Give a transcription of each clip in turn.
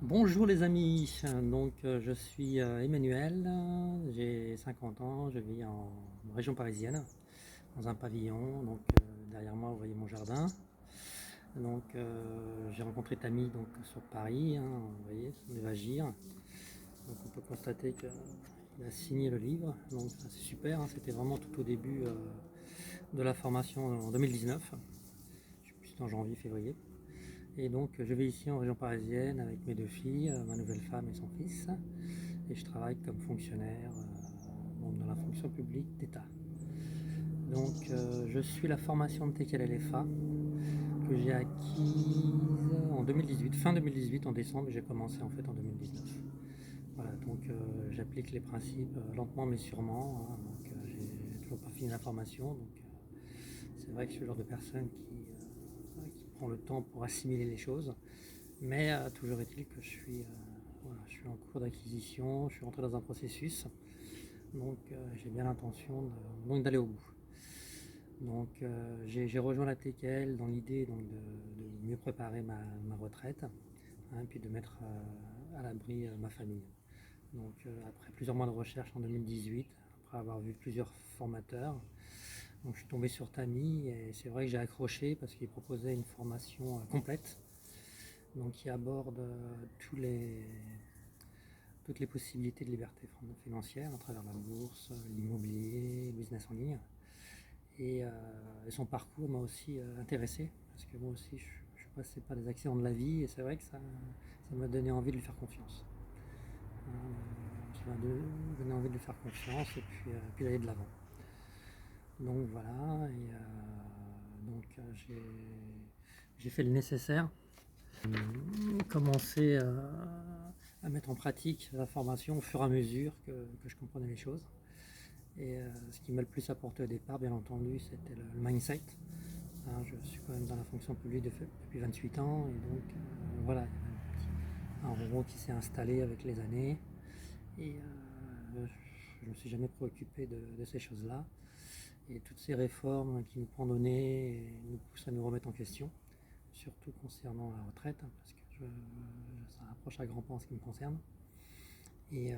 Bonjour les amis, je suis Emmanuel, j'ai 50 ans, je vis en région parisienne, dans un pavillon, derrière moi vous voyez mon jardin. J'ai rencontré Tammy sur Paris, vous voyez, on va agir. Donc on peut constater qu'il a signé le livre, donc ça, c'est super, c'était vraiment tout au début de la formation en 2019, je sais plus si c'était en janvier, février. Et donc je vais ici en région parisienne avec mes deux filles, ma nouvelle femme et son fils. Et je travaille comme fonctionnaire dans la fonction publique d'État. Je suis la formation de TKLFA que j'ai acquise en 2018, fin 2018 en décembre, et j'ai commencé en fait en 2019. Voilà, j'applique les principes lentement mais sûrement. J'ai toujours pas fini la formation, c'est vrai que je suis le genre de personne qui prend le temps pour assimiler les choses. Mais toujours est-il que je suis en cours d'acquisition, je suis rentré dans un processus, j'ai bien l'intention d'aller au bout. J'ai rejoint la TKL dans l'idée de mieux préparer ma retraite, puis de mettre à l'abri ma famille. Après plusieurs mois de recherche en 2018, après avoir vu plusieurs formateurs, je suis tombé sur Tammy et c'est vrai que j'ai accroché parce qu'il proposait une formation complète qui aborde toutes les possibilités de liberté financière à travers la bourse, l'immobilier, le business en ligne. Et son parcours m'a aussi intéressé parce que moi aussi je suis passé par des accidents de la vie et c'est vrai que ça m'a donné envie de lui faire confiance. Ça m'a donné envie de lui faire confiance et puis d'aller de l'avant. Donc voilà, j'ai fait le nécessaire, commencé à mettre en pratique la formation au fur et à mesure que je comprenais les choses. Et ce qui m'a le plus apporté au départ, bien entendu, c'était le mindset. Je suis quand même dans la fonction publique depuis 28 ans, et voilà, il y a un robot qui s'est installé avec les années. Et je ne me suis jamais préoccupé de ces choses-là. Et toutes ces réformes qui nous prend donné nous poussent à nous remettre en question, surtout concernant la retraite, parce que ça approche à grands pas en ce qui me concerne. Et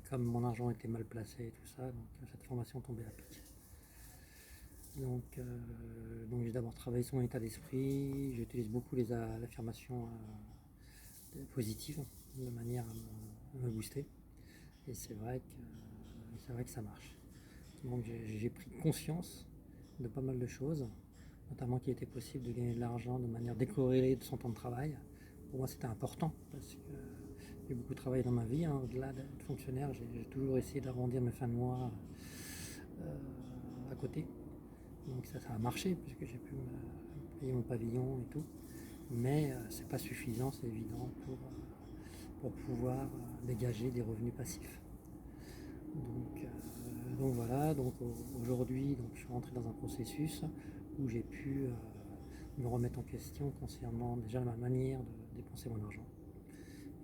comme mon argent était mal placé et tout ça, cette formation tombait à pic. J'ai d'abord travaillé sur mon état d'esprit, j'utilise beaucoup l'affirmation positive de manière à me booster. Et c'est vrai que ça marche. J'ai pris conscience de pas mal de choses, notamment qu'il était possible de gagner de l'argent de manière décorrélée de son temps de travail. Pour moi, c'était important parce que j'ai beaucoup travaillé dans ma vie. Au-delà d'être fonctionnaire, j'ai toujours essayé d'arrondir mes fins de mois à côté. Donc ça a marché puisque j'ai pu me payer mon pavillon et tout. Mais c'est pas suffisant, c'est évident, pour pouvoir dégager des revenus passifs. Voilà, aujourd'hui je suis rentré dans un processus où j'ai pu me remettre en question concernant déjà ma manière de dépenser mon argent.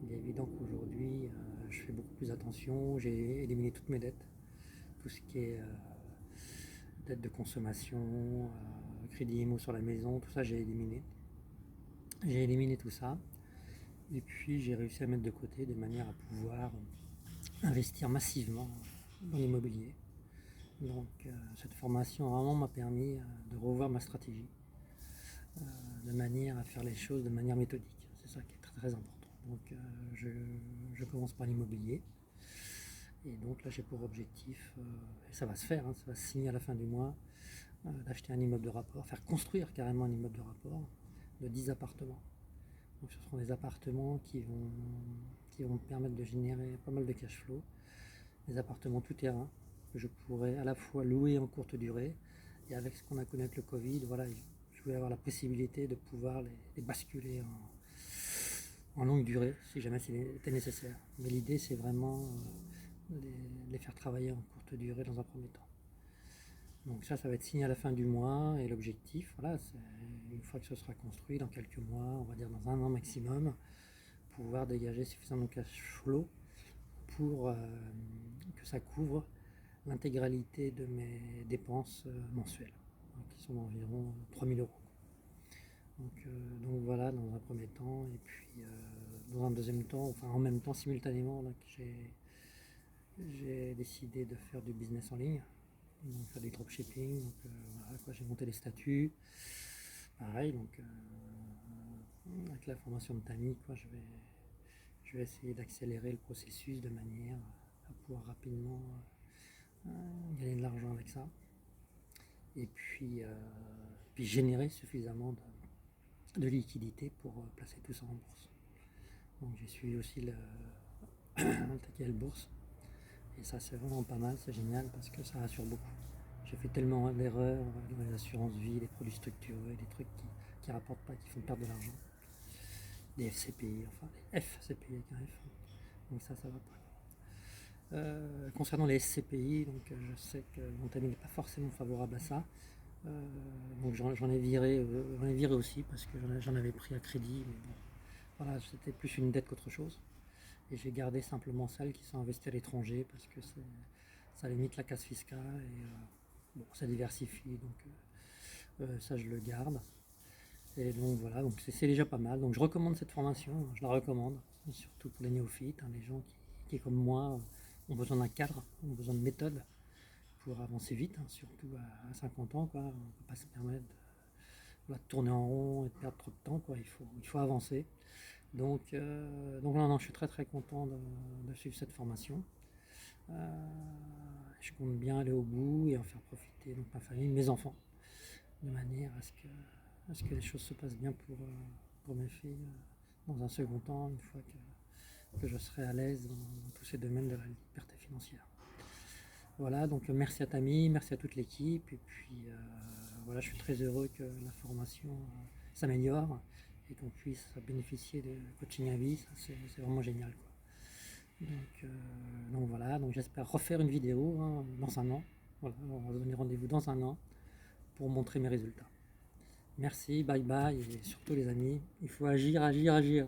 Il est évident qu'aujourd'hui je fais beaucoup plus attention, j'ai éliminé toutes mes dettes, tout ce qui est dette de consommation, crédit IMO sur la maison, tout ça j'ai éliminé. J'ai éliminé tout ça et puis j'ai réussi à mettre de côté de manière à pouvoir investir massivement dans l'immobilier. Cette formation vraiment m'a permis de revoir ma stratégie, de manière à faire les choses de manière méthodique. C'est ça qui est très, très important. Je commence par l'immobilier. Et donc là j'ai pour objectif, et ça va se faire, ça va se signer à la fin du mois, d'acheter un immeuble de rapport, faire construire carrément un immeuble de rapport de 10 appartements. Donc ce seront des appartements qui vont me permettre de générer pas mal de cash flow. Des appartements tout terrain que je pourrais à la fois louer en courte durée et avec ce qu'on a connu avec le Covid, voilà, je voulais avoir la possibilité de pouvoir les basculer en longue durée si jamais c'était nécessaire. Mais l'idée c'est vraiment les faire travailler en courte durée dans un premier temps. Donc ça va être signé à la fin du mois et l'objectif, voilà, c'est une fois que ce sera construit, dans quelques mois, on va dire dans un an maximum, pouvoir dégager suffisamment de cash flow pour que ça couvre l'intégralité de mes dépenses mensuelles, qui sont d'environ 3 000 euros. Voilà dans un premier temps, et puis dans un deuxième temps, enfin en même temps, simultanément, là, que j'ai décidé de faire du business en ligne, donc faire du dropshipping. Donc voilà, quoi, j'ai monté les statuts. Pareil, donc avec la formation de Tammy, quoi, je vais essayer d'accélérer le processus de manière à pouvoir rapidement gagner de l'argent avec ça. Et puis générer suffisamment de liquidité pour placer tout ça en bourse. Donc j'ai suivi aussi le TKL Bourse. Et ça c'est vraiment pas mal, c'est génial parce que ça rassure beaucoup. J'ai fait tellement d'erreurs dans les assurances vie, les produits structurés, des trucs qui rapportent pas, qui font perdre de l'argent. Des FCPI, enfin des FCPI avec un F. Donc ça va pas. Concernant les SCPI, donc je sais que mon ami n'est pas forcément favorable à ça. Donc j'en ai viré aussi parce que j'en avais pris à crédit, mais bon, voilà, c'était plus une dette qu'autre chose. Et j'ai gardé simplement celles qui sont investies à l'étranger parce que ça limite la casse fiscale et bon, ça diversifie, donc ça je le garde. Et donc voilà, donc c'est déjà pas mal. Donc je recommande cette formation, je la recommande, surtout pour les néophytes, hein, les gens qui comme moi ont besoin d'un cadre, ont besoin de méthode pour avancer vite, hein, surtout à 50 ans, quoi. On ne peut pas se permettre de tourner en rond et de perdre trop de temps, quoi. Il faut avancer. Donc non, je suis très très content de suivre cette formation. Je compte bien aller au bout et en faire profiter donc ma famille, mes enfants, de manière à ce que les choses se passent bien pour mes filles dans un second temps, une fois que je serai à l'aise dans tous ces domaines de la liberté financière. Voilà, donc merci à Tammy, merci à toute l'équipe, et puis voilà, je suis très heureux que la formation s'améliore et qu'on puisse bénéficier de coaching à vie, c'est vraiment génial, quoi. Donc voilà, donc j'espère refaire une vidéo hein, dans un an. Voilà, on va se donner rendez-vous dans un an pour montrer mes résultats. Merci, bye bye, et surtout les amis, il faut agir, agir, agir.